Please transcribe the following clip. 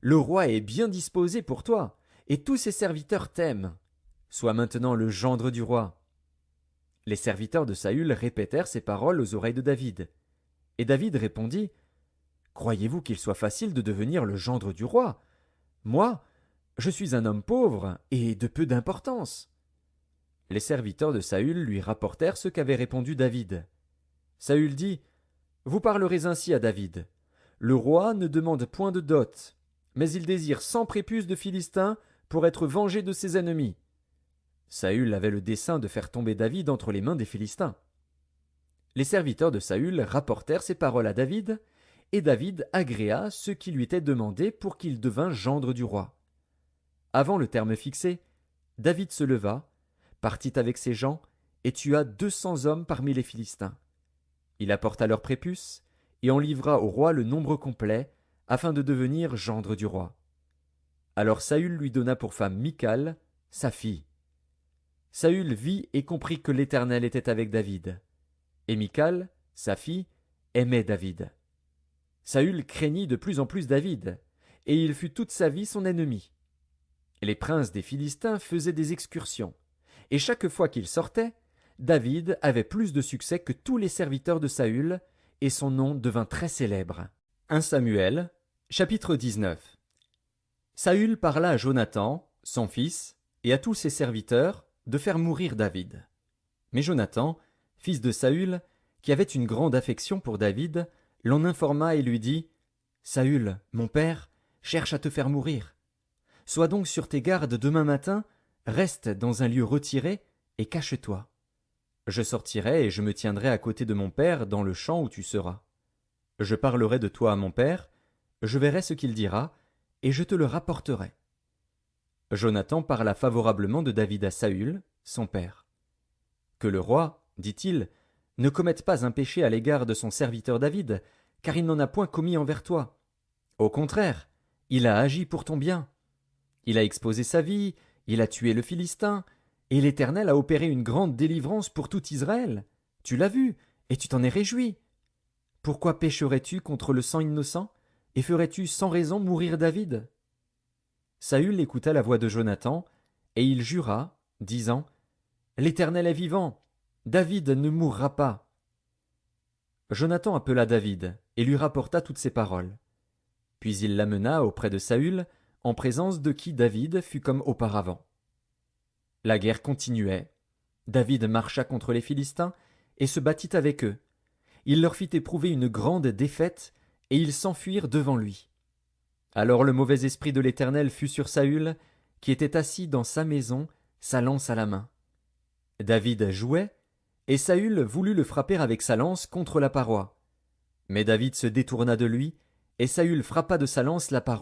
le roi est bien disposé pour toi, et tous ses serviteurs t'aiment. Sois maintenant le gendre du roi. Les serviteurs de Saül répétèrent ces paroles aux oreilles de David. Et David répondit, croyez-vous qu'il soit facile de devenir le gendre du roi? Moi, je suis un homme pauvre et de peu d'importance. Les serviteurs de Saül lui rapportèrent ce qu'avait répondu David. Saül dit, vous parlerez ainsi à David. Le roi ne demande point de dot, mais il désire 100 prépuces de Philistins pour être vengé de ses ennemis. Saül avait le dessein de faire tomber David entre les mains des Philistins. Les serviteurs de Saül rapportèrent ces paroles à David, et David agréa ce qui lui était demandé pour qu'il devînt gendre du roi. Avant le terme fixé, David se leva, partit avec ses gens, et tua 200 hommes parmi les Philistins. Il apporta leurs prépuces, et en livra au roi le nombre complet, afin de devenir gendre du roi. Alors Saül lui donna pour femme Michal, sa fille. Saül vit et comprit que l'Éternel était avec David. Et Michal, sa fille, aimait David. Saül craignit de plus en plus David, et il fut toute sa vie son ennemi. Les princes des Philistins faisaient des excursions, et chaque fois qu'ils sortaient, David avait plus de succès que tous les serviteurs de Saül, et son nom devint très célèbre. 1 Samuel, chapitre 19. Saül parla à Jonathan, son fils, et à tous ses serviteurs, de faire mourir David. Mais Jonathan, fils de Saül, qui avait une grande affection pour David, l'en informa et lui dit, Saül, mon père, cherche à te faire mourir. Sois donc sur tes gardes demain matin, reste dans un lieu retiré et cache-toi. Je sortirai et je me tiendrai à côté de mon père dans le champ où tu seras. Je parlerai de toi à mon père, je verrai ce qu'il dira, et je te le rapporterai. Jonathan parla favorablement de David à Saül, son père. Que le roi, dit-il, ne commette pas un péché à l'égard de son serviteur David, car il n'en a point commis envers toi. Au contraire, il a agi pour ton bien. Il a exposé sa vie, il a tué le Philistin, et l'Éternel a opéré une grande délivrance pour tout Israël. Tu l'as vu, et tu t'en es réjoui. Pourquoi pécherais-tu contre le sang innocent, et ferais-tu sans raison mourir David? Saül écouta la voix de Jonathan, et il jura, disant, L'Éternel est vivant, David ne mourra pas. Jonathan appela David, et lui rapporta toutes ces paroles. Puis il l'amena auprès de Saül, en présence de qui David fut comme auparavant. La guerre continuait. David marcha contre les Philistins, et se battit avec eux. Il leur fit éprouver une grande défaite, et ils s'enfuirent devant lui. Alors le mauvais esprit de l'Éternel fut sur Saül, qui était assis dans sa maison, sa lance à la main. David jouait, et Saül voulut le frapper avec sa lance contre la paroi. Mais David se détourna de lui, et Saül frappa de sa lance la paroi.